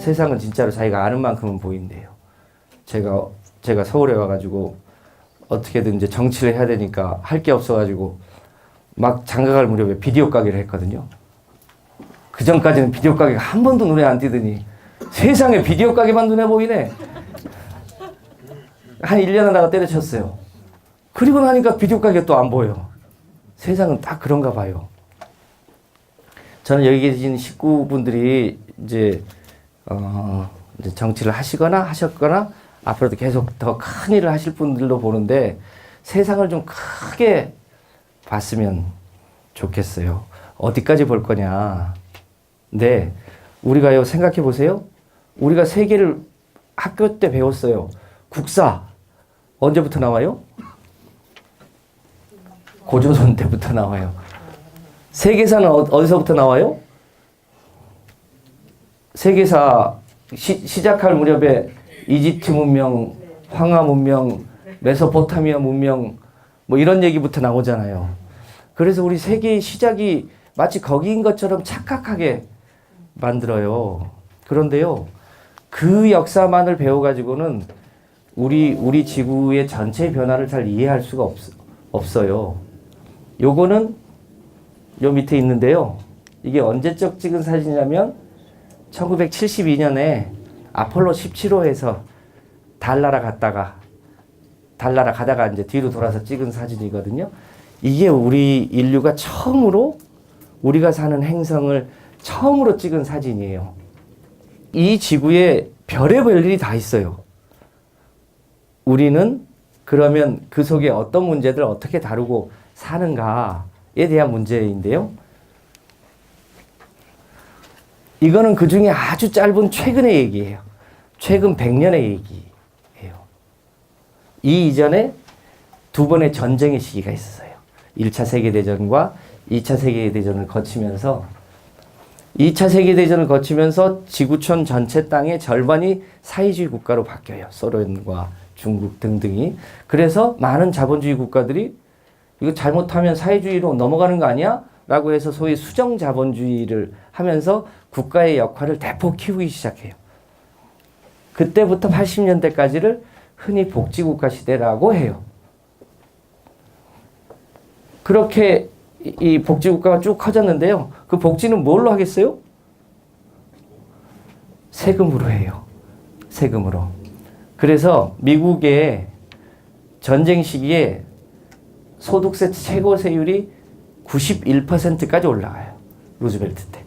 세상은 진짜로 자기가 아는 만큼은 보인대요. 제가 서울에 와가지고 어떻게든 이제 정치를 해야 되니까 할 게 없어가지고 막 장가갈 무렵에 비디오 가게를 했거든요. 그 전까지는 비디오 가게가 한 번도 눈에 안 띄더니 세상에 비디오 가게만 눈에 보이네. 한 1년 하다가 때려쳤어요. 그리고 나니까 비디오 가게 또 안 보여. 세상은 딱 그런가 봐요. 저는 여기 계신 식구분들이 이제 정치를 하시거나 하셨거나 앞으로도 계속 더 큰 일을 하실 분들로 보는데 세상을 좀 크게 봤으면 좋겠어요. 어디까지 볼 거냐. 네, 우리가요, 생각해 보세요. 우리가 세계를 학교 때 배웠어요. 국사. 언제부터 나와요? 고조선 때부터 나와요. 세계사는 어디서부터 나와요? 세계사 시작할 무렵에 이집트 문명, 황하 문명, 메소포타미아 문명 뭐 이런 얘기부터 나오잖아요. 그래서 우리 세계의 시작이 마치 거기인 것처럼 착각하게 만들어요. 그런데요, 그 역사만을 배워가지고는 우리 지구의 전체 변화를 잘 이해할 수가 없어요. 요거는 요 밑에 있는데요. 이게 언제적 찍은 사진이냐면 1972년에 아폴로 17호에서 달나라 가다가 이제 뒤로 돌아서 찍은 사진이거든요. 이게 우리 인류가 처음으로 우리가 사는 행성을 처음으로 찍은 사진이에요. 이 지구에 별의별 일이 다 있어요. 우리는 그러면 그 속에 어떤 문제들을 어떻게 다루고 사는가에 대한 문제인데요. 이거는 그 중에 아주 짧은 최근의 얘기예요. 최근 100년의 얘기예요. 이 이전에 두 번의 전쟁의 시기가 있었어요. 1차 세계대전과 2차 세계대전을 거치면서 2차 세계대전을 거치면서 지구촌 전체 땅의 절반이 사회주의 국가로 바뀌어요. 소련과 중국 등등이. 그래서 많은 자본주의 국가들이 이거 잘못하면 사회주의로 넘어가는 거 아니야? 라고 해서 소위 수정 자본주의를 하면서 국가의 역할을 대폭 키우기 시작해요. 그때부터 80년대까지를 흔히 복지국가 시대라고 해요. 그렇게 이 복지국가가 쭉 커졌는데요. 그 복지는 뭘로 하겠어요? 세금으로 해요. 세금으로. 그래서 미국의 전쟁 시기에 소득세 최고 세율이 91%까지 올라가요. 루즈벨트 때.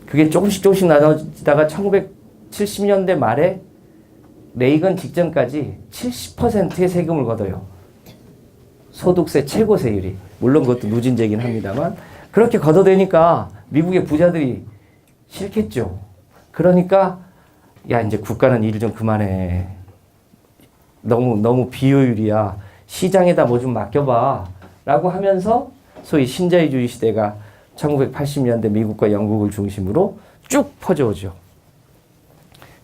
그게 조금씩 나눠지다가 1970년대 말에 레이건 직전까지 70%의 세금을 걷어요. 소득세 최고 세율이. 물론 그것도 누진제긴 합니다만 그렇게 걷어대니까 미국의 부자들이 싫겠죠. 그러니까 야, 이제 국가는 일 좀 그만해. 너무 비효율이야. 시장에다 뭐 좀 맡겨봐. 라고 하면서 소위 신자유주의 시대가 1980년대 미국과 영국을 중심으로 쭉 퍼져오죠.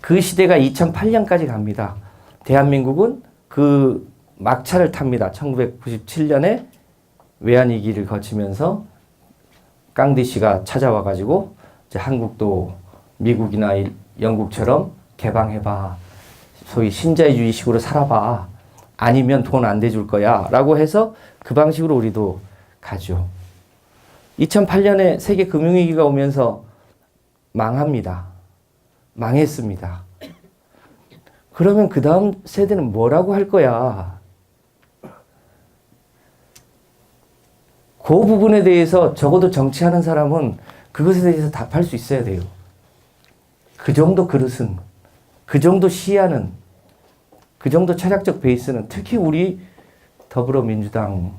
그 시대가 2008년까지 갑니다. 대한민국은 그 막차를 탑니다. 1997년에 외환위기를 거치면서 깡디 씨가 찾아와가지고 이제 한국도 미국이나 영국처럼 개방해봐. 소위 신자유주의식으로 살아봐. 아니면 돈 안 대줄 거야. 라고 해서 그 방식으로 우리도 가죠. 2008년에 세계 금융위기가 오면서 망합니다. 망했습니다. 그러면 그 다음 세대는 뭐라고 할 거야? 그 부분에 대해서 적어도 정치하는 사람은 그것에 대해서 답할 수 있어야 돼요. 그 정도 그릇은, 그 정도 시야는, 그 정도 철학적 베이스는 특히 우리 더불어민주당은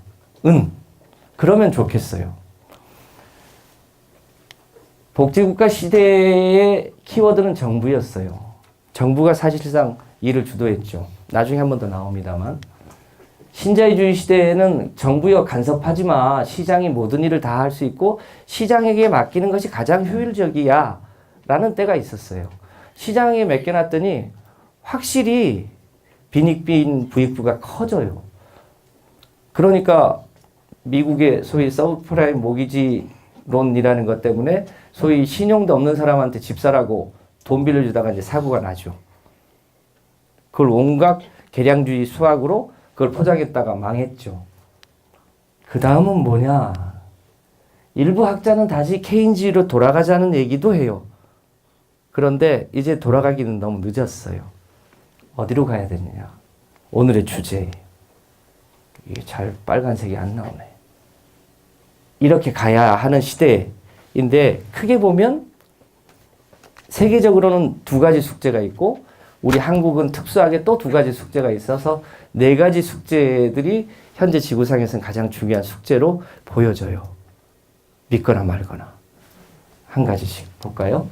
그러면 좋겠어요. 복지국가 시대의 키워드는 정부였어요. 정부가 사실상 일을 주도했죠. 나중에 한 번 더 나옵니다만. 신자유주의 시대에는 정부여 간섭하지 마. 시장이 모든 일을 다 할 수 있고 시장에게 맡기는 것이 가장 효율적이야. 라는 때가 있었어요. 시장에 맡겨놨더니 확실히 빈익빈 부익부가 커져요. 그러니까 미국의 소위 서브프라임 모기지론이라는 것 때문에 소위 신용도 없는 사람한테 집 사라고 돈 빌려주다가 이제 사고가 나죠. 그걸 온갖 계량주의 수학으로 그걸 포장했다가 망했죠. 그 다음은 뭐냐? 일부 학자는 다시 케인즈로 돌아가자는 얘기도 해요. 그런데 이제 돌아가기는 너무 늦었어요. 어디로 가야 되느냐? 오늘의 주제. 이게 잘 빨간색이 안 나오네. 이렇게 가야 하는 시대인데 크게 보면 세계적으로는 두 가지 숙제가 있고 우리 한국은 특수하게 또 두 가지 숙제가 있어서 네 가지 숙제들이 현재 지구상에서는 가장 중요한 숙제로 보여져요. 믿거나 말거나. 한 가지씩 볼까요?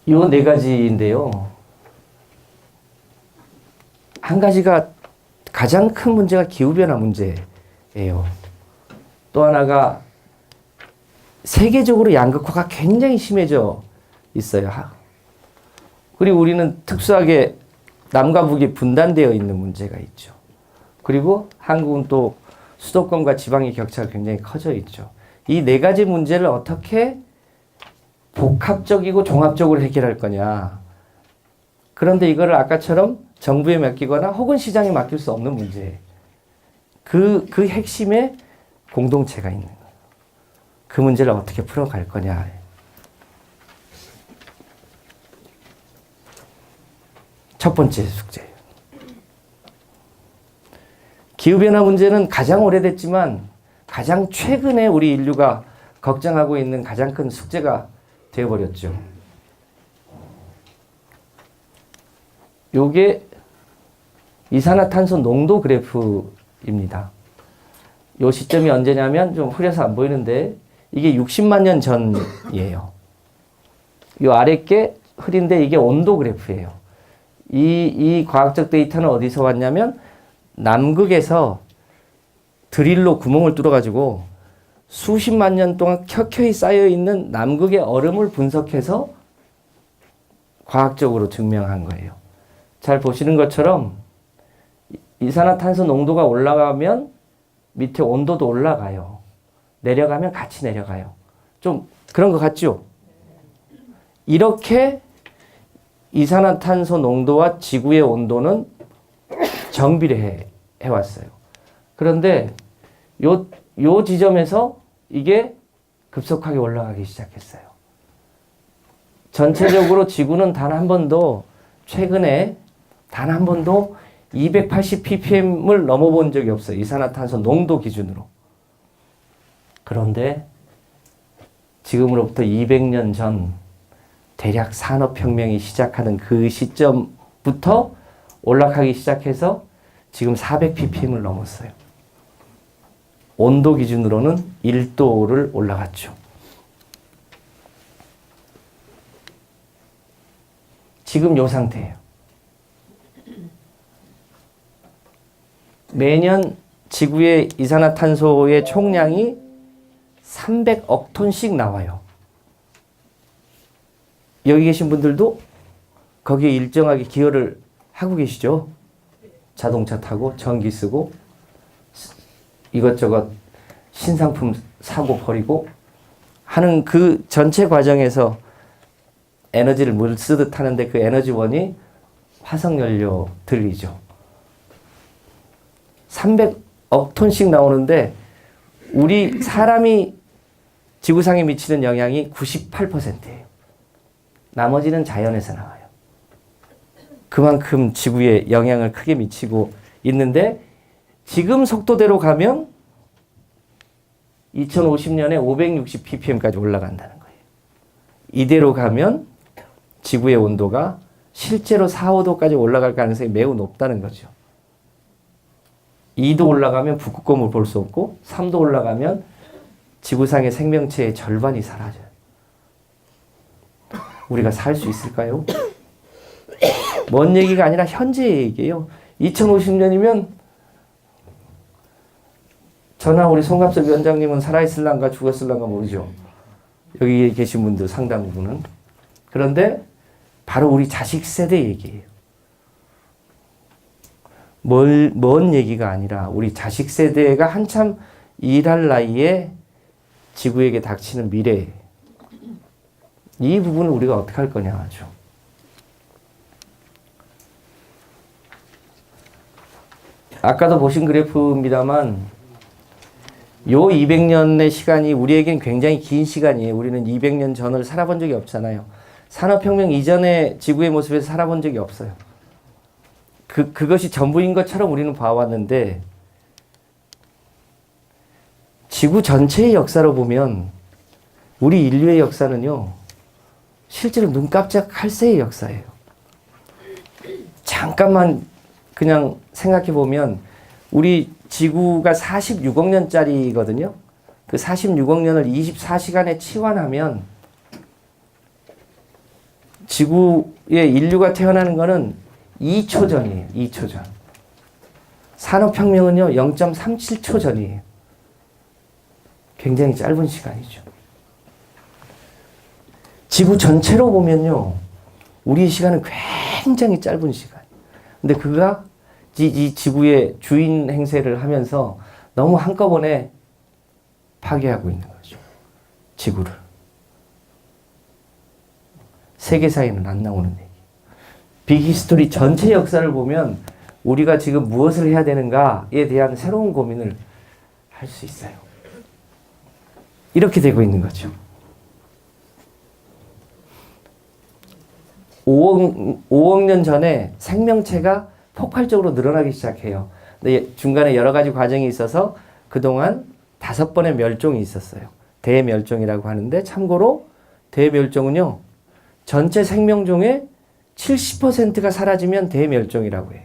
이 네 가지인데요. 한 가지가 가장 큰 문제가 기후변화 문제예요. 또 하나가 세계적으로 양극화가 굉장히 심해져 있어요. 그리고 우리는 특수하게 남과 북이 분단되어 있는 문제가 있죠. 그리고 한국은 또 수도권과 지방의 격차가 굉장히 커져 있죠. 이 네 가지 문제를 어떻게 복합적이고 종합적으로 해결할 거냐. 그런데 이거를 아까처럼 정부에 맡기거나 혹은 시장에 맡길 수 없는 문제예요. 그 핵심에 공동체가 있는 거예요. 그 문제를 어떻게 풀어갈 거냐. 첫 번째 숙제예요. 기후변화 문제는 가장 오래됐지만 가장 최근에 우리 인류가 걱정하고 있는 가장 큰 숙제가 되어버렸죠. 요게 이산화탄소 농도 그래프입니다. 요 시점이 언제냐면 좀 흐려서 안 보이는데 이게 60만 년 전이에요. 요 아래 게 흐린데 이게 온도 그래프예요. 이 과학적 데이터는 어디서 왔냐면 남극에서 드릴로 구멍을 뚫어가지고 수십만 년 동안 켜켜이 쌓여있는 남극의 얼음을 분석해서 과학적으로 증명한 거예요. 잘 보시는 것처럼 이산화탄소 농도가 올라가면 밑에 온도도 올라가요. 내려가면 같이 내려가요. 좀 그런 것 같죠? 이렇게 이산화탄소 농도와 지구의 온도는 정비례해 왔어요. 그런데 요 지점에서 이게 급속하게 올라가기 시작했어요. 전체적으로 지구는 단 한 번도 최근에 단 한 번도 280 ppm을 넘어본 적이 없어요. 이산화탄소 농도 기준으로. 그런데 지금으로부터 200년 전 대략 산업혁명이 시작하는 그 시점부터 올라가기 시작해서 지금 400 ppm을 넘었어요. 온도 기준으로는 1도를 올라갔죠. 지금 이 상태예요. 매년 지구의 이산화탄소의 총량이 300억 톤씩 나와요. 여기 계신 분들도 거기에 일정하게 기여를 하고 계시죠? 자동차 타고 전기 쓰고 이것저것 신상품 사고 버리고 하는 그 전체 과정에서 에너지를 물 쓰듯 하는데 그 에너지원이 화석연료들이죠. 300억 톤씩 나오는데 우리 사람이 지구상에 미치는 영향이 98%예요. 나머지는 자연에서 나와요. 그만큼 지구에 영향을 크게 미치고 있는데 지금 속도대로 가면 2050년에 560 ppm까지 올라간다는 거예요. 이대로 가면 지구의 온도가 실제로 4, 5도까지 올라갈 가능성이 매우 높다는 거죠. 2도 올라가면 북극곰을 볼 수 없고 3도 올라가면 지구상의 생명체의 절반이 사라져요. 우리가 살 수 있을까요? 먼 얘기가 아니라 현재의 얘기예요. 2050년이면 저나 우리 송갑석 위원장님은 살아있을란가 죽었을란가 모르죠. 여기 계신 분들 상당 부분은. 그런데 바로 우리 자식 세대 얘기예요. 먼 얘기가 아니라 우리 자식 세대가 한참 일할 나이에 지구에게 닥치는 미래 이 부분을 우리가 어떻게 할 거냐 하죠. 아까도 보신 그래프입니다만 요 200년의 시간이 우리에겐 굉장히 긴 시간이에요. 우리는 200년 전을 살아본 적이 없잖아요. 산업혁명 이전의 지구의 모습에서 살아본 적이 없어요. 그것이 전부인 것처럼 우리는 봐왔는데 지구 전체의 역사로 보면 우리 인류의 역사는요. 실제로 눈 깜짝할 새의 역사예요. 잠깐만 그냥 생각해 보면 우리 지구가 46억 년짜리거든요. 그 46억 년을 24시간에 치환하면 지구에 인류가 태어나는 거는 2초 전이에요. 2초 전. 산업혁명은요. 0.37초 전이에요. 굉장히 짧은 시간이죠. 지구 전체로 보면요. 우리의 시간은 굉장히 짧은 시간. 근데 그가 이 지구의 주인 행세를 하면서 너무 한꺼번에 파괴하고 있는 거죠. 지구를. 세계사에는 안 나오는 얘기. 빅히스토리 전체 역사를 보면 우리가 지금 무엇을 해야 되는가에 대한 새로운 고민을 할 수 있어요. 이렇게 되고 있는 거죠. 5억 년 전에 생명체가 폭발적으로 늘어나기 시작해요. 근데 중간에 여러 가지 과정이 있어서 그동안 5번의 멸종이 있었어요. 대멸종이라고 하는데 참고로 대멸종은요. 전체 생명종의 70%가 사라지면 대멸종이라고 해요.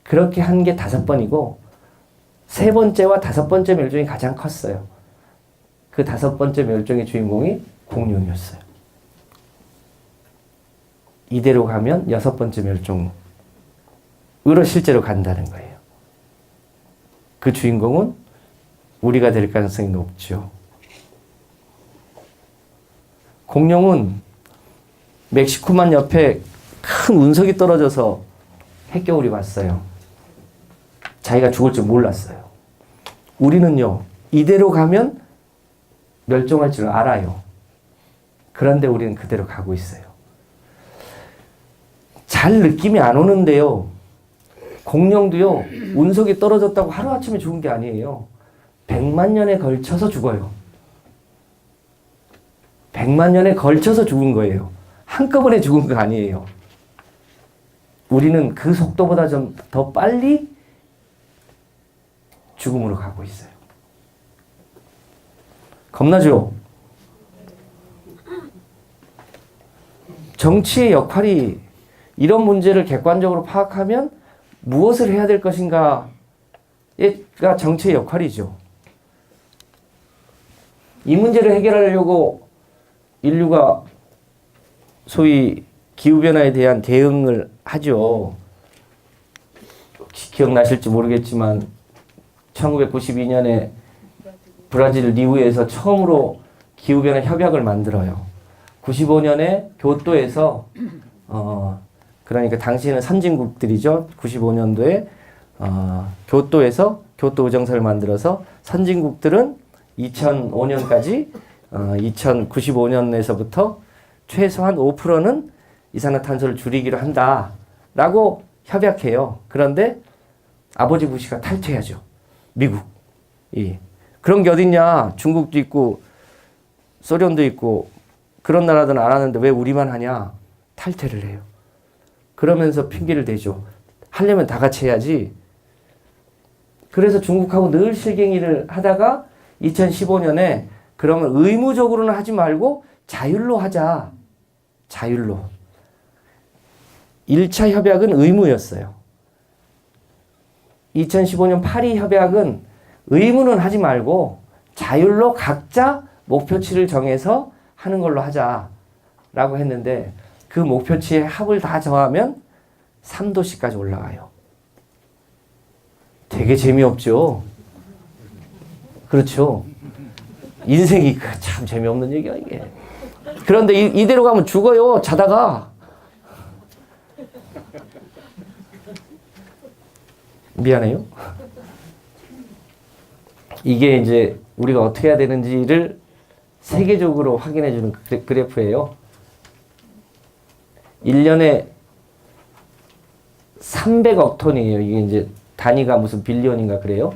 그렇게 한 게 5번이고 3번째와 5번째 멸종이 가장 컸어요. 그 5번째 멸종의 주인공이 공룡이었어요. 이대로 가면 6번째 멸종으로 실제로 간다는 거예요. 그 주인공은 우리가 될 가능성이 높죠. 공룡은 멕시코만 옆에 큰 운석이 떨어져서 핵겨울이 왔어요. 자기가 죽을 줄 몰랐어요. 우리는요, 이대로 가면 멸종할 줄 알아요. 그런데 우리는 그대로 가고 있어요. 잘 느낌이 안 오는데요. 공룡도요, 운석이 떨어졌다고 하루아침에 죽은 게 아니에요. 100만 년에 걸쳐서 죽어요. 100만 년에 걸쳐서 죽은 거예요. 한꺼번에 죽은 거 아니에요. 우리는 그 속도보다 좀 더 빨리 죽음으로 가고 있어요. 겁나죠? 정치의 역할이 이런 문제를 객관적으로 파악하면 무엇을 해야 될 것인가가 정치의 역할이죠. 이 문제를 해결하려고 인류가 소위 기후변화에 대한 대응을 하죠. 기억나실지 모르겠지만 1992년에 브라질 리우에서 처음으로 기후변화 협약을 만들어요. 95년에 교토에서 그러니까 당시에는 선진국들이죠. 95년도에 교토에서 교토 의정서를 만들어서 선진국들은 2005년까지 2095년에서부터 최소한 5%는 이산화탄소를 줄이기로 한다라고 협약해요. 그런데 아버지 부시가 탈퇴하죠. 미국이. 그런 게 어딨냐. 중국도 있고 소련도 있고 그런 나라들은 안 하는데 왜 우리만 하냐. 탈퇴를 해요. 그러면서 핑계를 대죠. 하려면 다 같이 해야지. 그래서 중국하고 늘 실갱이를 하다가 2015년에 그러면 의무적으로는 하지 말고 자율로 하자. 자율로. 1차 협약은 의무였어요. 2015년 파리 협약은 의무는 하지 말고 자율로 각자 목표치를 정해서 하는 걸로 하자라고 했는데 그 목표치에 합을 다 더하면 3도씨까지 올라가요. 되게 재미없죠? 그렇죠? 인생이 참 재미없는 얘기야 이게. 그런데 이대로 가면 죽어요. 자다가. 미안해요. 이게 이제 우리가 어떻게 해야 되는지를 세계적으로 확인해주는 그래프예요. 1년에 300억 톤이에요. 이게 이제 단위가 무슨 빌리언인가 그래요.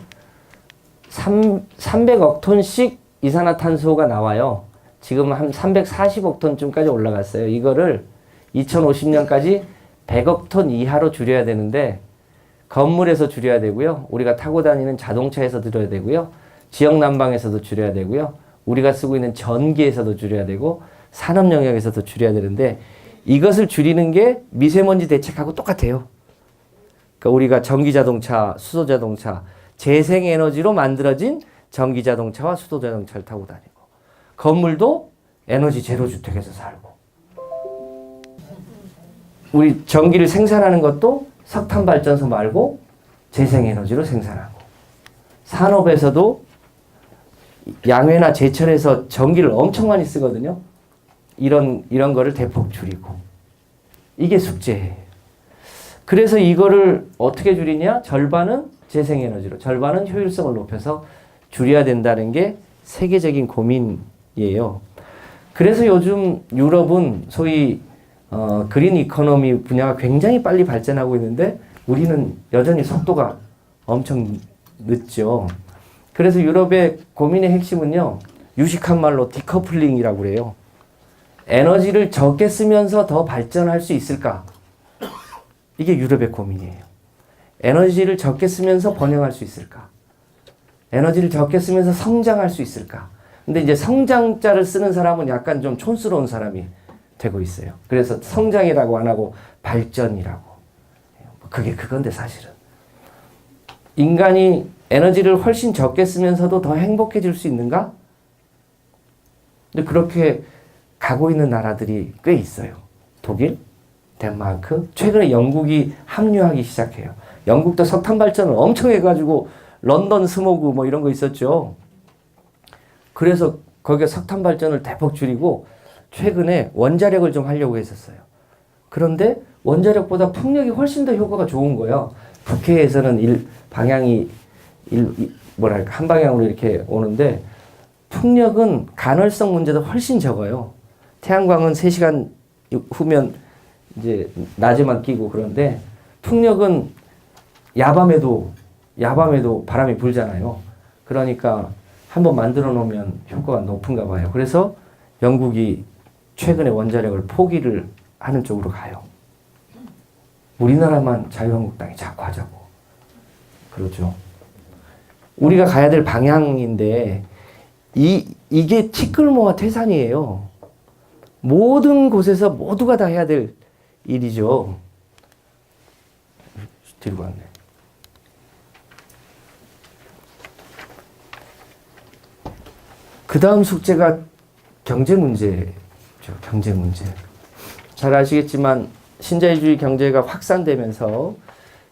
300억 톤씩 이산화탄소가 나와요. 지금 한 340억 톤쯤까지 올라갔어요. 이거를 2050년까지 100억 톤 이하로 줄여야 되는데 건물에서 줄여야 되고요. 우리가 타고 다니는 자동차에서 줄여야 되고요. 지역 난방에서도 줄여야 되고요. 우리가 쓰고 있는 전기에서도 줄여야 되고 산업 영역에서도 줄여야 되는데 이것을 줄이는 게 미세먼지 대책하고 똑같아요. 그러니까 우리가 전기자동차, 수소자동차, 재생에너지로 만들어진 전기자동차와 수소자동차를 타고 다니고 건물도 에너지 제로 주택에서 살고 우리 전기를 생산하는 것도 석탄 발전소 말고 재생에너지로 생산하고 산업에서도 양회나 제철에서 전기를 엄청 많이 쓰거든요. 이런 거를 대폭 줄이고 이게 숙제예요. 그래서 이거를 어떻게 줄이냐? 절반은 재생에너지로, 절반은 효율성을 높여서 줄여야 된다는 게 세계적인 고민이에요. 그래서 요즘 유럽은 소위 그린 이코노미 분야가 굉장히 빨리 발전하고 있는데 우리는 여전히 속도가 엄청 늦죠. 그래서 유럽의 고민의 핵심은요. 유식한 말로 디커플링이라고 그래요. 에너지를 적게 쓰면서 더 발전할 수 있을까? 이게 유럽의 고민이에요. 에너지를 적게 쓰면서 번영할 수 있을까? 에너지를 적게 쓰면서 성장할 수 있을까? 근데 이제 성장자를 쓰는 사람은 약간 좀 촌스러운 사람이 되고 있어요. 그래서 성장이라고 안 하고 발전이라고. 그게 그건데 사실은. 인간이 에너지를 훨씬 적게 쓰면서도 더 행복해질 수 있는가? 근데 그렇게 가고 있는 나라들이 꽤 있어요. 독일, 덴마크, 최근에 영국이 합류하기 시작해요. 영국도 석탄 발전을 엄청 해가지고 런던 스모그 뭐 이런 거 있었죠. 그래서 거기에 석탄 발전을 대폭 줄이고 최근에 원자력을 좀 하려고 했었어요. 그런데 원자력보다 풍력이 훨씬 더 효과가 좋은 거예요. 북해에서는 방향이 뭐랄까 한 방향으로 이렇게 오는데 풍력은 간헐성 문제도 훨씬 적어요. 태양광은 3시간 후면 이제 낮에만 끼고 그런데 풍력은 야밤에도 바람이 불잖아요. 그러니까 한번 만들어 놓으면 효과가 높은가 봐요. 그래서 영국이 최근에 원자력을 포기를 하는 쪽으로 가요. 우리나라만 자유한국당이 자꾸 하자고 그러죠. 우리가 가야 될 방향인데 이게 티끌모아 태산이에요. 모든 곳에서 모두가 다 해야 될 일이죠. 들고 왔네. 그 다음 숙제가 경제 문제죠. 경제 문제. 잘 아시겠지만 신자유주의 경제가 확산되면서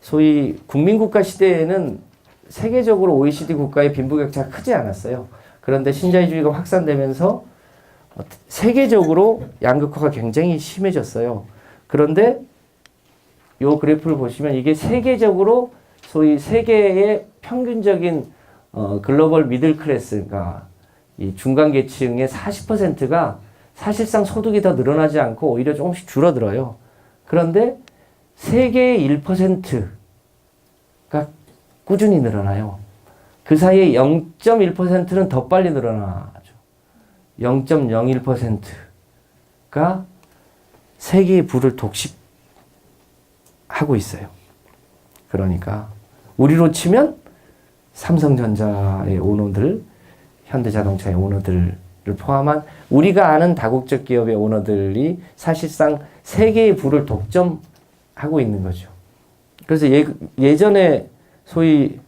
소위 국민국가 시대에는 세계적으로 OECD 국가의 빈부격차가 크지 않았어요. 그런데 신자유주의가 확산되면서 세계적으로 양극화가 굉장히 심해졌어요. 그런데 이 그래프를 보시면 이게 세계적으로 소위 세계의 평균적인 글로벌 미들 클래스가 이 중간 계층의 40%가 사실상 소득이 더 늘어나지 않고 오히려 조금씩 줄어들어요. 그런데 세계의 1%가 꾸준히 늘어나요. 그 사이에 0.1%는 더 빨리 늘어나죠. 0.01%가 세계의 부를 독식하고 있어요. 그러니까 우리로 치면 삼성전자의 오너들, 현대자동차의 오너들을 포함한 우리가 아는 다국적 기업의 오너들이 사실상 세계의 부를 독점하고 있는 거죠. 그래서 예전에 소위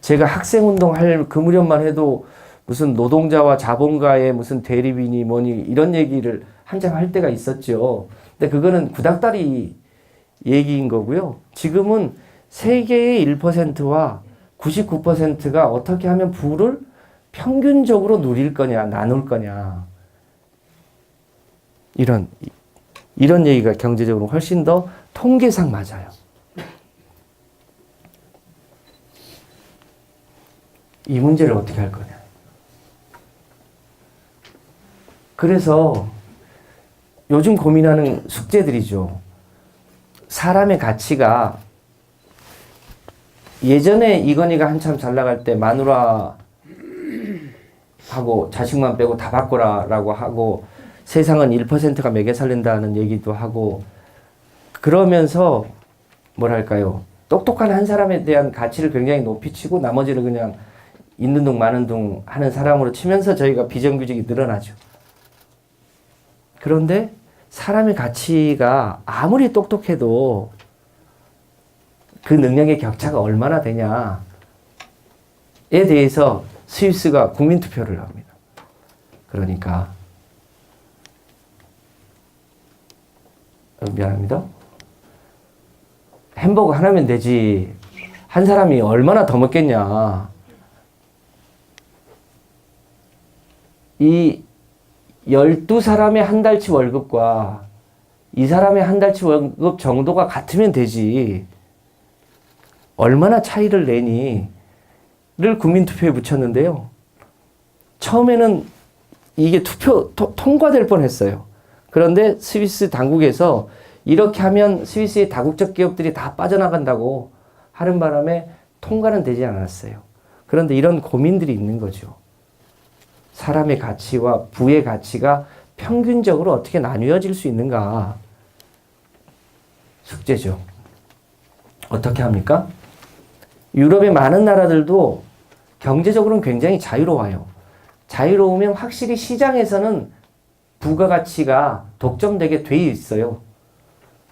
제가 학생운동 할 그 무렵만 해도 무슨 노동자와 자본가의 무슨 대립이니 뭐니 이런 얘기를 한참 할 때가 있었죠. 근데 그거는 구닥다리 얘기인 거고요. 지금은 세계의 1%와 99%가 어떻게 하면 부를 평균적으로 누릴 거냐, 나눌 거냐. 이런 얘기가 경제적으로 훨씬 더 통계상 맞아요. 이 문제를 어떻게 할 거냐. 그래서 요즘 고민하는 숙제들이죠. 사람의 가치가 예전에 이건희가 한참 잘 나갈 때 마누라 하고 자식만 빼고 다 바꿔라라고 하고 세상은 1%가 먹여 살린다는 얘기도 하고 그러면서 뭐랄까요. 똑똑한 한 사람에 대한 가치를 굉장히 높이 치고 나머지를 그냥 있는 둥 마는 둥 하는 사람으로 치면서 저희가 비정규직이 늘어나죠. 그런데 사람의 가치가 아무리 똑똑해도 그 능력의 격차가 얼마나 되냐에 대해서 스위스가 국민투표를 합니다. 그러니까 미안합니다. 햄버거 하나면 되지. 한 사람이 얼마나 더 먹겠냐. 이 12사람의 한 달치 월급과 이 사람의 한 달치 월급 정도가 같으면 되지. 얼마나 차이를 내니? 를 국민투표에 붙였는데요. 처음에는 이게 통과될 뻔했어요. 그런데 스위스 당국에서 이렇게 하면 스위스의 다국적 기업들이 다 빠져나간다고 하는 바람에 통과는 되지 않았어요. 그런데 이런 고민들이 있는 거죠. 사람의 가치와 부의 가치가 평균적으로 어떻게 나뉘어질 수 있는가? 숙제죠. 어떻게 합니까? 유럽의 많은 나라들도 경제적으로는 굉장히 자유로워요. 자유로우면 확실히 시장에서는 부가가치가 독점되게 돼 있어요.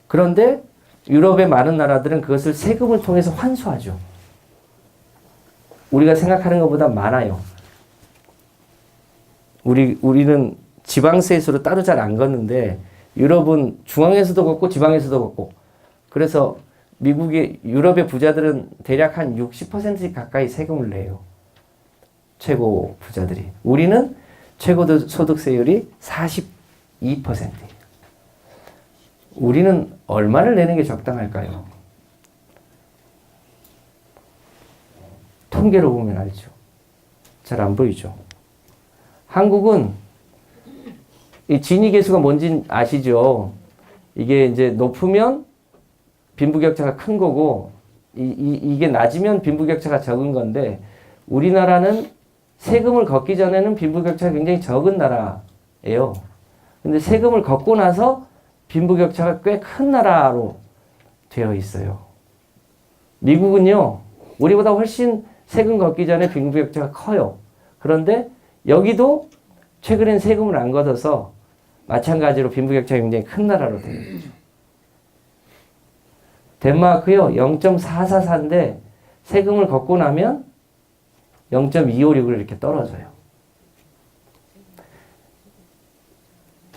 그런데 유럽의 많은 나라들은 그것을 세금을 통해서 환수하죠. 우리가 생각하는 것보다 많아요. 우리는 지방세수로 따로 잘 안 걷는데 유럽은 중앙에서도 걷고 지방에서도 걷고 그래서 미국의 유럽의 부자들은 대략 한 60% 가까이 세금을 내요. 최고 부자들이. 우리는 최고 소득세율이 42%예요. 우리는 얼마를 내는 게 적당할까요? 통계로 보면 알죠. 잘 안 보이죠. 한국은 이 지니계수가 뭔지 아시죠? 이게 이제 높으면 빈부격차가 큰 거고 이게 낮으면 빈부격차가 적은 건데 우리나라는 세금을 걷기 전에는 빈부격차가 굉장히 적은 나라예요. 근데 세금을 걷고 나서 빈부격차가 꽤 큰 나라로 되어 있어요. 미국은요, 우리보다 훨씬 세금 걷기 전에 빈부격차가 커요. 그런데 여기도 최근엔 세금을 안 걷어서 마찬가지로 빈부격차가 굉장히 큰 나라로 되어 있죠. 덴마크요, 0.444인데 세금을 걷고 나면 0.256을 이렇게 떨어져요.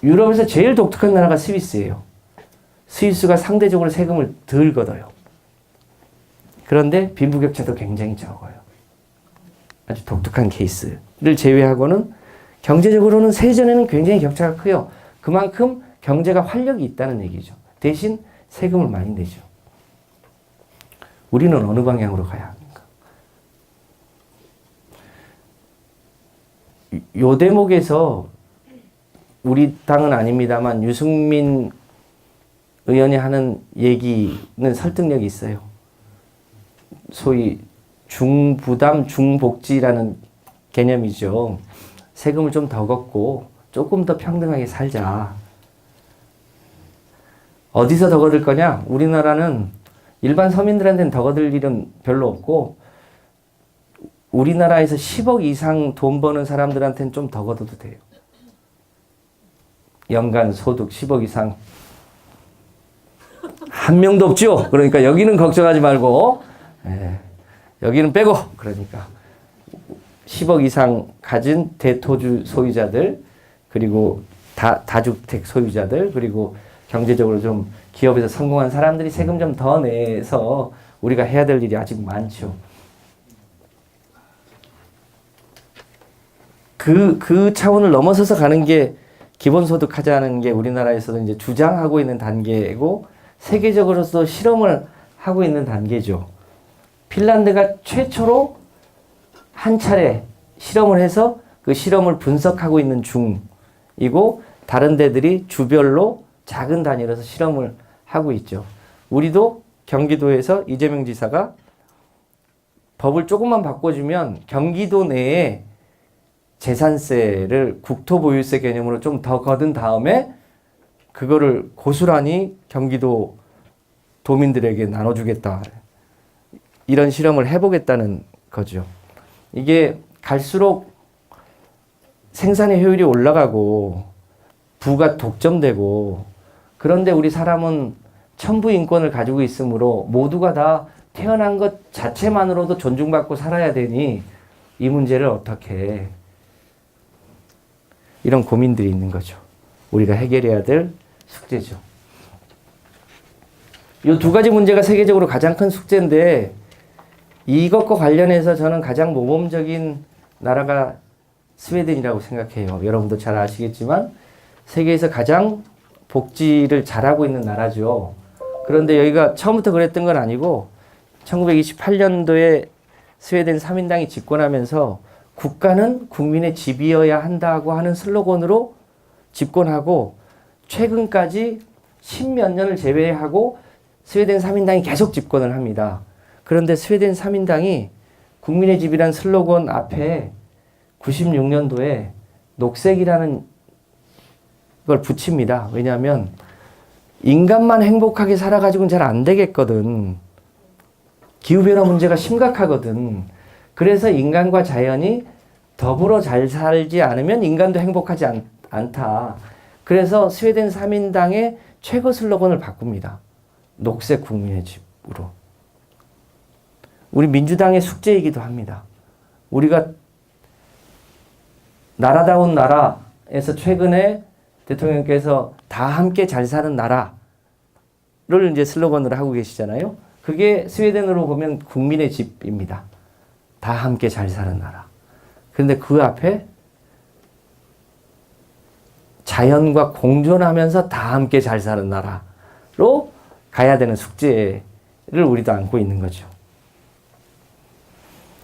유럽에서 제일 독특한 나라가 스위스예요. 스위스가 상대적으로 세금을 덜 걷어요. 그런데 빈부격차도 굉장히 적어요. 아주 독특한 케이스를 제외하고는 경제적으로는 세전에는 굉장히 격차가 커요. 그만큼 경제가 활력이 있다는 얘기죠. 대신 세금을 많이 내죠. 우리는 어느 방향으로 가야 합니까? 요 대목에서 우리 당은 아닙니다만 유승민 의원이 하는 얘기는 설득력이 있어요. 소위 중부담 중복지라는 개념이죠. 세금을 좀 더 걷고 조금 더 평등하게 살자. 어디서 더 걷을 거냐? 우리나라는 일반 서민들한테는 더 걷을 일은 별로 없고 우리나라에서 10억 이상 돈 버는 사람들한테는 좀 더 걷어도 돼요. 연간 소득 10억 이상 한 명도 없죠. 그러니까 여기는 걱정하지 말고 여기는 빼고 그러니까 10억 이상 가진 대토주 소유자들 그리고 다주택 소유자들 그리고 경제적으로 좀 기업에서 성공한 사람들이 세금 좀 더 내서 우리가 해야 될 일이 아직 많죠. 그 차원을 넘어서서 가는 게 기본소득 하자는 게 우리나라에서도 이제 주장하고 있는 단계고 세계적으로도 실험을 하고 있는 단계죠. 핀란드가 최초로 한 차례 실험을 해서 그 실험을 분석하고 있는 중에 이고 다른 데들이 주별로 작은 단위로서 실험을 하고 있죠. 우리도 경기도에서 이재명 지사가 법을 조금만 바꿔주면 경기도 내에 재산세를 국토보유세 개념으로 좀 더 거둔 다음에 그거를 고스란히 경기도 도민들에게 나눠주겠다. 이런 실험을 해보겠다는 거죠. 이게 갈수록 생산의 효율이 올라가고 부가 독점되고, 그런데 우리 사람은 천부 인권을 가지고 있으므로 모두가 다 태어난 것 자체만으로도 존중받고 살아야 되니 이 문제를 어떻게 해. 이런 고민들이 있는 거죠. 우리가 해결해야 될 숙제죠. 이 두 가지 문제가 세계적으로 가장 큰 숙제인데, 이것과 관련해서 저는 가장 모범적인 나라가 스웨덴이라고 생각해요. 여러분도 잘 아시겠지만 세계에서 가장 복지를 잘하고 있는 나라죠. 그런데 여기가 처음부터 그랬던 건 아니고 1928년도에 스웨덴 3인당이 집권하면서 국가는 국민의 집이어야 한다고 하는 슬로건으로 집권하고, 최근까지 10몇 년을 제외하고 스웨덴 3인당이 계속 집권을 합니다. 그런데 스웨덴 3인당이 국민의 집이란 슬로건 앞에 96년도에 녹색이라는 걸 붙입니다. 왜냐하면 인간만 행복하게 살아가지고는 잘 안 되겠거든. 기후변화 문제가 심각하거든. 그래서 인간과 자연이 더불어 잘 살지 않으면 인간도 행복하지 않다. 그래서 스웨덴 3인당의 최고 슬로건을 바꿉니다. 녹색 국민의 집으로. 우리 민주당의 숙제이기도 합니다. 우리가 나라다운 나라에서 최근에 대통령께서 다 함께 잘 사는 나라를 이제 슬로건으로 하고 계시잖아요. 그게 스웨덴으로 보면 국민의 집입니다. 다 함께 잘 사는 나라. 그런데 그 앞에 자연과 공존하면서 다 함께 잘 사는 나라로 가야 되는 숙제를 우리도 안고 있는 거죠.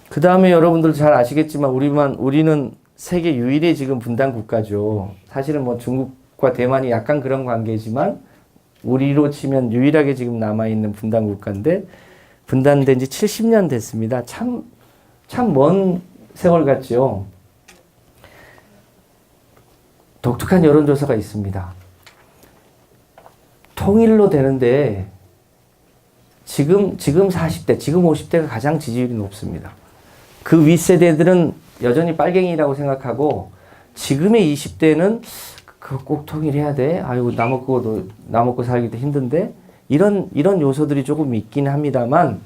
그 다음에 여러분들 잘 아시겠지만 우리는 세계 유일의 지금 분단 국가죠. 사실은 뭐 중국과 대만이 약간 그런 관계지만 우리로 치면 유일하게 지금 남아있는 분단 국가인데, 분단된 지 70년 됐습니다. 참 먼 세월 같죠. 독특한 여론조사가 있습니다. 통일로 되는데 지금 40대, 지금 50대가 가장 지지율이 높습니다. 그 윗세대들은 여전히 빨갱이라고 생각하고, 지금의 20대는 그거 꼭 통일해야 돼? 아이고, 나 먹고 살기도 힘든데? 이런 요소들이 조금 있긴 합니다만,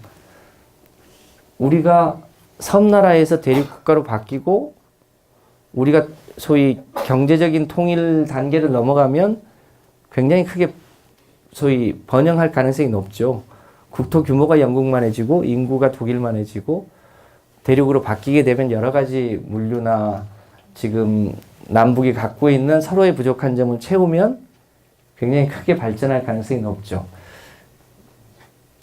우리가 섬나라에서 대륙국가로 바뀌고, 우리가 소위 경제적인 통일 단계를 넘어가면 굉장히 크게 소위 번영할 가능성이 높죠. 국토 규모가 영국만해지고, 인구가 독일만해지고, 대륙으로 바뀌게 되면 여러 가지 물류나 지금 남북이 갖고 있는 서로의 부족한 점을 채우면 굉장히 크게 발전할 가능성이 높죠.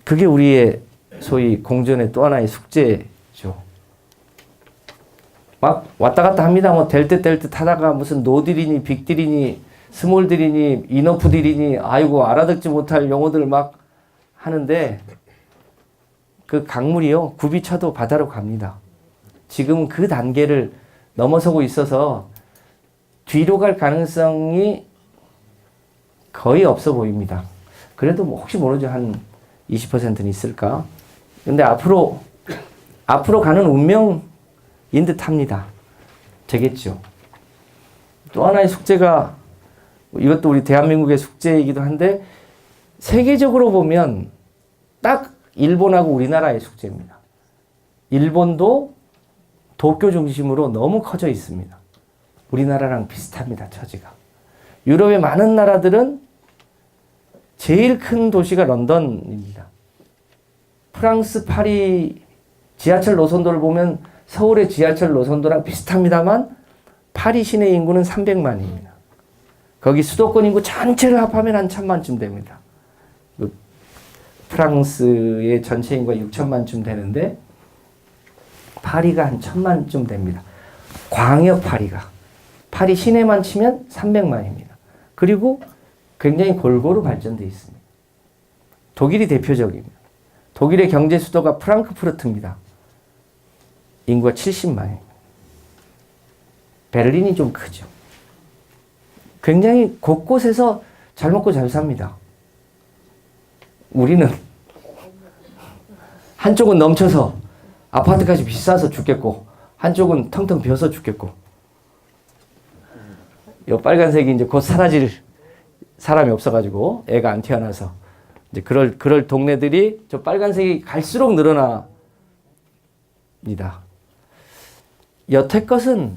그게 우리의 소위 공존의 또 하나의 숙제죠. 막 왔다 갔다 합니다. 뭐 될 듯 하다가 무슨 노딜이니 빅딜이니 스몰딜이니 이너프딜이니 아이고 알아듣지 못할 용어들 막 하는데, 그 강물이요, 굽이 쳐도 바다로 갑니다. 지금 그 단계를 넘어서고 있어서 뒤로 갈 가능성이 거의 없어 보입니다. 그래도 뭐 혹시 모르죠. 한 20%는 있을까? 근데 앞으로 가는 운명인 듯 합니다. 되겠죠. 또 하나의 숙제가, 이것도 우리 대한민국의 숙제이기도 한데, 세계적으로 보면 딱 일본하고 우리나라의 숙제입니다. 일본도 도쿄 중심으로 너무 커져 있습니다. 우리나라랑 비슷합니다, 처지가. 유럽의 많은 나라들은 제일 큰 도시가 런던입니다. 프랑스 파리 지하철 노선도를 보면 서울의 지하철 노선도랑 비슷합니다만 파리 시내 인구는 300만입니다. 거기 수도권 인구 전체를 합하면 한 1000만쯤 됩니다. 프랑스의 전체 인구가 6천만쯤 되는데 파리가 한 1000만쯤 됩니다. 광역 파리가 파리 시내만 치면 300만입니다. 그리고 굉장히 골고루 발전되어 있습니다. 독일이 대표적입니다. 독일의 경제 수도가 프랑크푸르트입니다. 인구가 70만입니다. 베를린이 좀 크죠. 굉장히 곳곳에서 잘 먹고 잘 삽니다. 우리는 한쪽은 넘쳐서 아파트까지 비싸서 죽겠고 한쪽은 텅텅 비어서 죽겠고 이 빨간색이 이제 곧 사라질 사람이 없어가지고 애가 안 태어나서 이제 그럴 동네들이 저 빨간색이 갈수록 늘어납니다. 여태껏은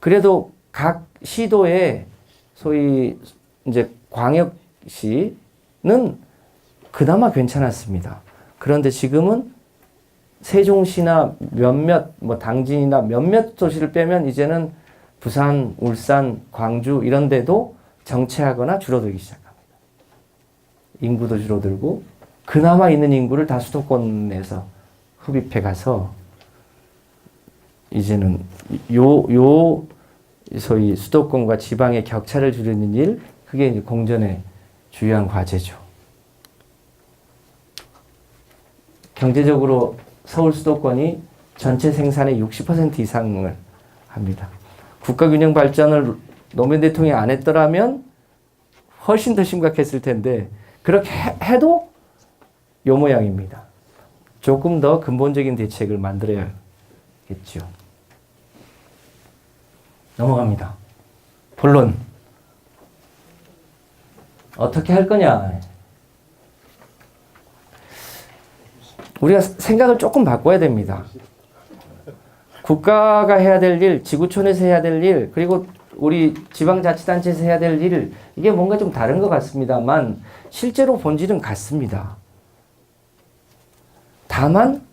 그래도 각 시도에 소위 이제 광역시는 그나마 괜찮았습니다. 그런데 지금은 세종시나 몇몇 당진이나 몇몇 도시를 빼면 이제는 부산, 울산, 광주 이런 데도 정체하거나 줄어들기 시작합니다. 인구도 줄어들고 그나마 있는 인구를 다 수도권에서 흡입해 가서 이제는 소위 수도권과 지방의 격차를 줄이는 일, 그게 이제 공전의 주요한 과제죠. 경제적으로 서울 수도권이 전체 생산의 60% 이상을 합니다. 국가균형 발전을 노무현 대통령이 안 했더라면 훨씬 더 심각했을 텐데 그렇게 해도 요 모양입니다. 조금 더 근본적인 대책을 만들어야겠죠. 넘어갑니다. 본론. 어떻게 할 거냐. 우리가 생각을 조금 바꿔야 됩니다. 국가가 해야 될 일, 지구촌에서 해야 될 일, 그리고 우리 지방자치단체에서 해야 될 일, 이게 뭔가 좀 다른 것 같습니다만 실제로 본질은 같습니다. 다만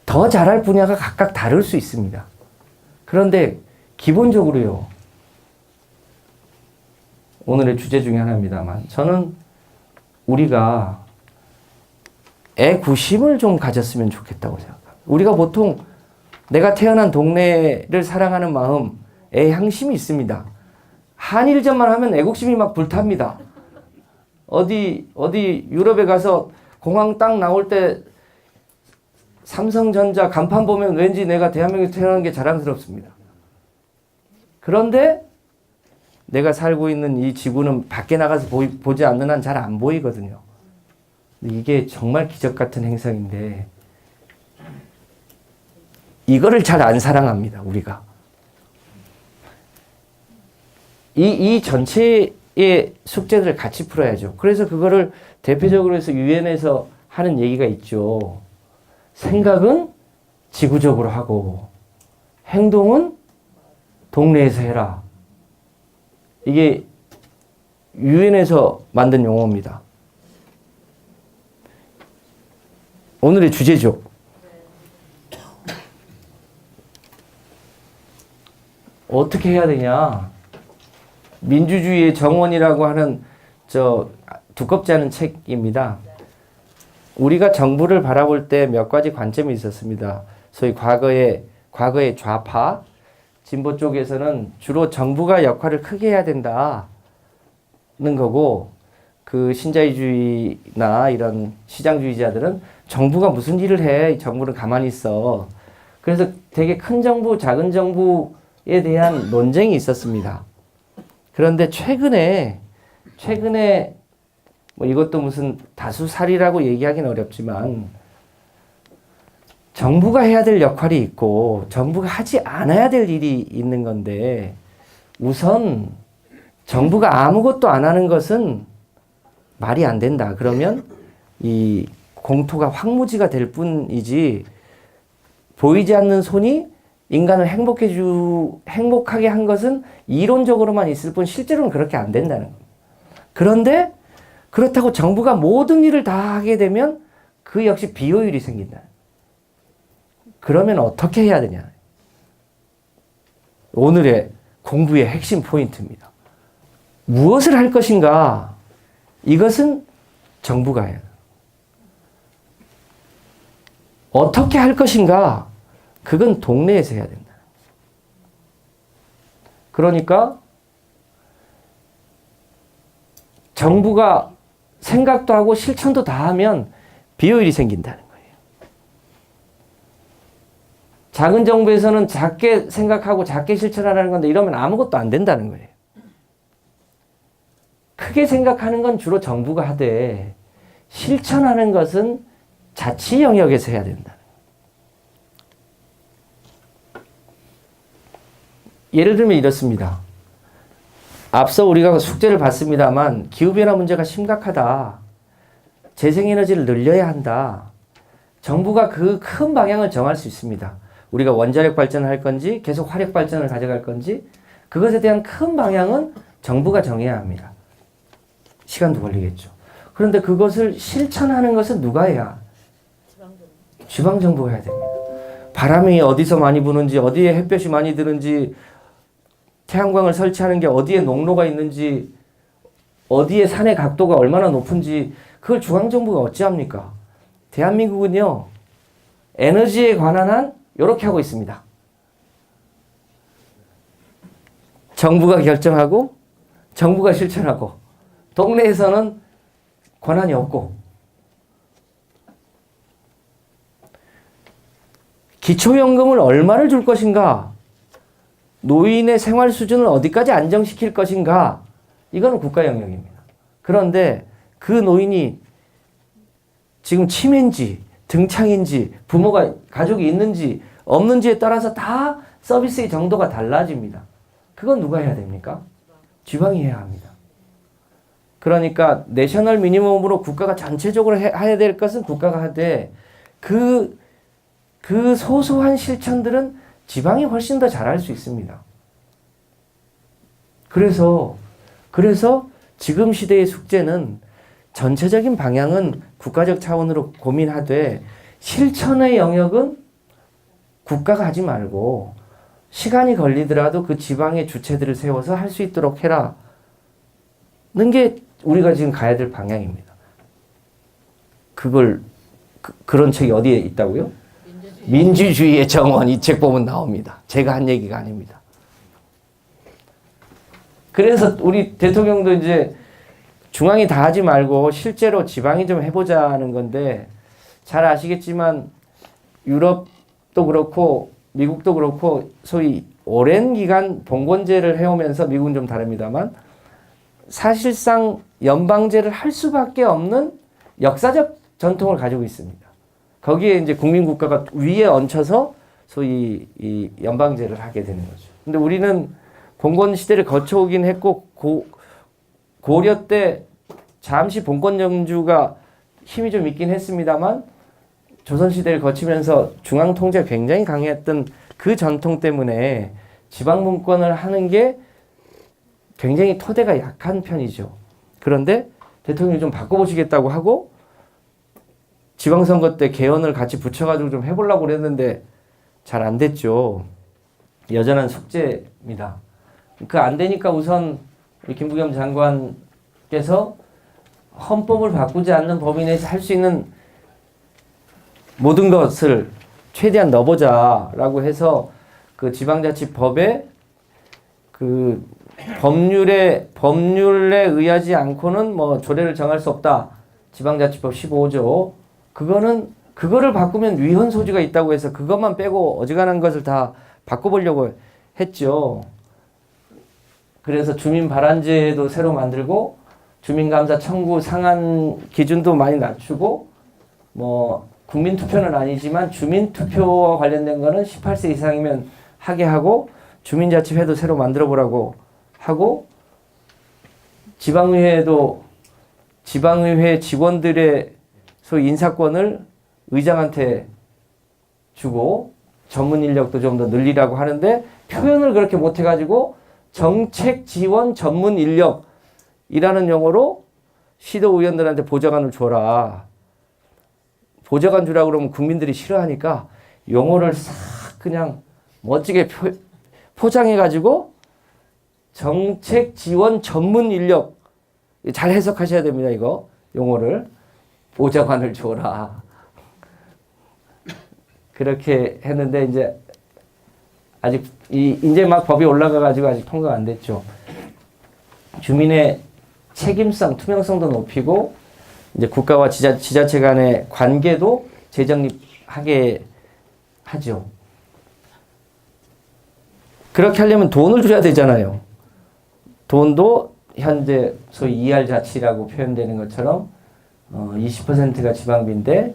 더 잘할 분야가 각각 다를 수 있습니다. 그런데 기본적으로요. 오늘의 주제 중에 하나입니다만 저는 우리가 애구심을 좀 가졌으면 좋겠다고 생각합니다. 우리가 보통 내가 태어난 동네를 사랑하는 마음, 애향심이 있습니다. 한일전만 하면 애국심이 막 불탑니다. 어디 유럽에 가서 공항 딱 나올 때 삼성전자 간판 보면 왠지 내가 대한민국에 태어난 게 자랑스럽습니다. 그런데 내가 살고 있는 이 지구는 밖에 나가서 보지 않는 한 잘 안 보이거든요. 이게 정말 기적 같은 행성인데 이거를 잘 안 사랑합니다. 우리가. 이 전체의 숙제들을 같이 풀어야죠. 그래서 그거를 대표적으로 해서 유엔에서 하는 얘기가 있죠. 생각은 지구적으로 하고 행동은 동네에서 해라. 이게 유엔에서 만든 용어입니다. 오늘의 주제죠. 어떻게 해야 되냐. 민주주의의 정원이라고 하는 두껍지 않은 책입니다. 우리가 정부를 바라볼 때 몇 가지 관점이 있었습니다. 소위 과거의 좌파, 진보 쪽에서는 주로 정부가 역할을 크게 해야 된다는 거고, 그 신자유주의나 이런 시장주의자들은 정부가 무슨 일을 해? 정부는 가만히 있어. 그래서 되게 큰 정부, 작은 정부에 대한 논쟁이 있었습니다. 그런데 최근에 이것도 무슨 다수살이라고 얘기하기는 어렵지만 정부가 해야 될 역할이 있고 정부가 하지 않아야 될 일이 있는 건데 우선 정부가 아무것도 안 하는 것은 말이 안 된다. 그러면 이 공토가 황무지가 될 뿐이지 보이지 않는 손이 인간을 행복하게 한 것은 이론적으로만 있을 뿐 실제로는 그렇게 안 된다는 겁니다. 그런데 그렇다고 정부가 모든 일을 다 하게 되면 그 역시 비효율이 생긴다. 그러면 어떻게 해야 되냐? 오늘의 공부의 핵심 포인트입니다. 무엇을 할 것인가? 이것은 정부가 해야 돼요. 어떻게 할 것인가? 그건 동네에서 해야 된다. 그러니까 정부가 생각도 하고 실천도 다 하면 비효율이 생긴다는 거예요. 작은 정부에서는 작게 생각하고 작게 실천하라는 건데 이러면 아무것도 안 된다는 거예요. 크게 생각하는 건 주로 정부가 하되 실천하는 것은 자치 영역에서 해야 된다. 예를 들면 이렇습니다. 앞서 우리가 숙제를 봤습니다만 기후변화 문제가 심각하다. 재생에너지를 늘려야 한다. 정부가 그 큰 방향을 정할 수 있습니다. 우리가 원자력 발전을 할 건지 계속 화력 발전을 가져갈 건지 그것에 대한 큰 방향은 정부가 정해야 합니다. 시간도 걸리겠죠. 그런데 그것을 실천하는 것은 누가 해야? 지방정부가 해야 됩니다. 바람이 어디서 많이 부는지 어디에 햇볕이 많이 드는지 태양광을 설치하는 게 어디에 농로가 있는지 어디에 산의 각도가 얼마나 높은지 그걸 중앙정부가 어찌합니까? 대한민국은요. 에너지에 관한 한 이렇게 하고 있습니다. 정부가 결정하고 정부가 실천하고 동네에서는 권한이 없고 기초연금을 얼마를 줄 것인가 노인의 생활 수준을 어디까지 안정시킬 것인가 이거는 국가 영역입니다. 그런데 그 노인이 지금 치매인지 등창인지 부모가 가족이 있는지 없는지에 따라서 다 서비스의 정도가 달라집니다. 그건 누가 해야 됩니까? 지방이 해야 합니다. 그러니까 내셔널 미니멈으로 국가가 전체적으로 해야 될 것은 국가가 하되 그 소소한 실천들은 지방이 훨씬 더 잘할 수 있습니다. 그래서 지금 시대의 숙제는 전체적인 방향은 국가적 차원으로 고민하되 실천의 영역은 국가가 하지 말고 시간이 걸리더라도 그 지방의 주체들을 세워서 할 수 있도록 해라는 게 우리가 지금 가야 될 방향입니다. 그런 책이 어디에 있다고요? 민주주의의 정원 이 책 보면 나옵니다. 제가 한 얘기가 아닙니다. 그래서 우리 대통령도 이제 중앙이 다 하지 말고 실제로 지방이 좀 해보자는 건데 잘 아시겠지만 유럽도 그렇고 미국도 그렇고 소위 오랜 기간 봉건제를 해오면서 미국은 좀 다릅니다만 사실상 연방제를 할 수밖에 없는 역사적 전통을 가지고 있습니다. 거기에 이제 국민국가가 위에 얹혀서 소위 이 연방제를 하게 되는 거죠. 근데 우리는 봉건 시대를 거쳐오긴 했고 고려 때 잠시 봉건 영주가 힘이 좀 있긴 했습니다만 조선 시대를 거치면서 중앙 통제가 굉장히 강했던 그 전통 때문에 지방 분권을 하는 게 굉장히 토대가 약한 편이죠. 그런데 대통령이 좀 바꿔보시겠다고 하고 지방선거 때 개헌을 같이 붙여가지고 좀 해보려고 그랬는데 잘 안 됐죠. 여전한 숙제입니다. 그 안 되니까 우선 우리 김부겸 장관께서 헌법을 바꾸지 않는 범위 내에서 할 수 있는 모든 것을 최대한 넣어보자라고 해서 그 지방자치법에 그 법률에 의하지 않고는 뭐 조례를 정할 수 없다. 지방자치법 15조. 그거를 바꾸면 위헌 소지가 있다고 해서 그것만 빼고 어지간한 것을 다 바꿔보려고 했죠. 그래서 주민 발안제도 새로 만들고 주민감사 청구 상한 기준도 많이 낮추고 뭐 국민투표는 아니지만 주민투표와 관련된 거는 18세 이상이면 하게 하고 주민자치회도 새로 만들어 보라고 하고 지방의회 직원들의 소위 인사권을 의장한테 주고 전문 인력도 좀 더 늘리라고 하는데 표현을 그렇게 못해가지고 정책 지원 전문 인력이라는 용어로 시도 의원들한테 보좌관을 줘라. 보좌관 주라고 그러면 국민들이 싫어하니까 용어를 싹 그냥 멋지게 포장해가지고 정책 지원 전문 인력 잘 해석하셔야 됩니다. 이거 용어를 보좌관을 줘라. 그렇게 했는데 이제 아직 이제 막 법이 올라가가지고 아직 통과가 안 됐죠. 주민의 책임성, 투명성도 높이고 이제 국가와 지자체 간의 관계도 재정립하게 하죠. 그렇게 하려면 돈을 줘야 되잖아요. 돈도 현재 소위 ER 자치라고 표현되는 것처럼 20%가 지방비인데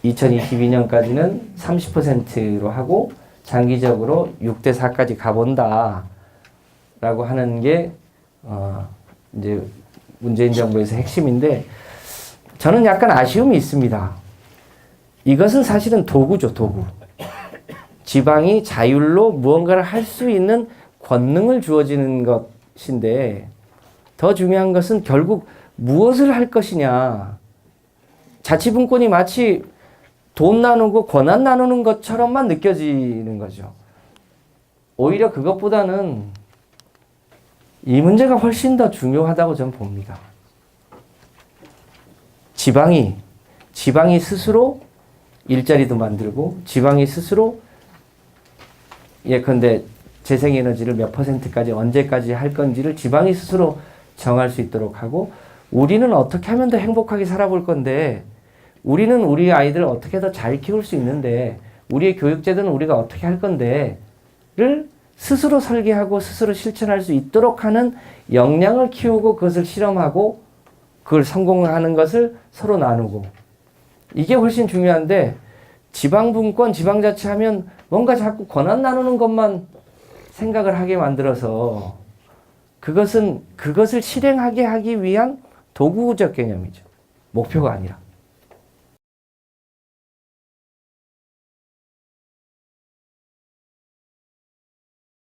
2022년까지는 30%로 하고 장기적으로 6대 4까지 가본다라고 하는 게 이제 문재인 정부에서 핵심인데 저는 약간 아쉬움이 있습니다. 이것은 사실은 도구죠, 도구. 지방이 자율로 무언가를 할 수 있는 권능을 주어지는 것인데 더 중요한 것은 결국 무엇을 할 것이냐. 자치분권이 마치 돈 나누고 권한 나누는 것처럼만 느껴지는 거죠. 오히려 그것보다는 이 문제가 훨씬 더 중요하다고 저는 봅니다. 지방이 스스로 일자리도 만들고 지방이 스스로 예컨대 재생에너지를 몇 %까지 언제까지 할 건지를 지방이 스스로 정할 수 있도록 하고 우리는 어떻게 하면 더 행복하게 살아볼 건데 우리는 우리 아이들을 어떻게 더 잘 키울 수 있는데 우리의 교육제도는 우리가 어떻게 할 건데를 스스로 설계하고 스스로 실천할 수 있도록 하는 역량을 키우고 그것을 실험하고 그걸 성공하는 것을 서로 나누고 이게 훨씬 중요한데 지방분권, 지방자치하면 뭔가 자꾸 권한 나누는 것만 생각을 하게 만들어서 그것을 실행하게 하기 위한 도구적 개념이죠. 목표가 아니라.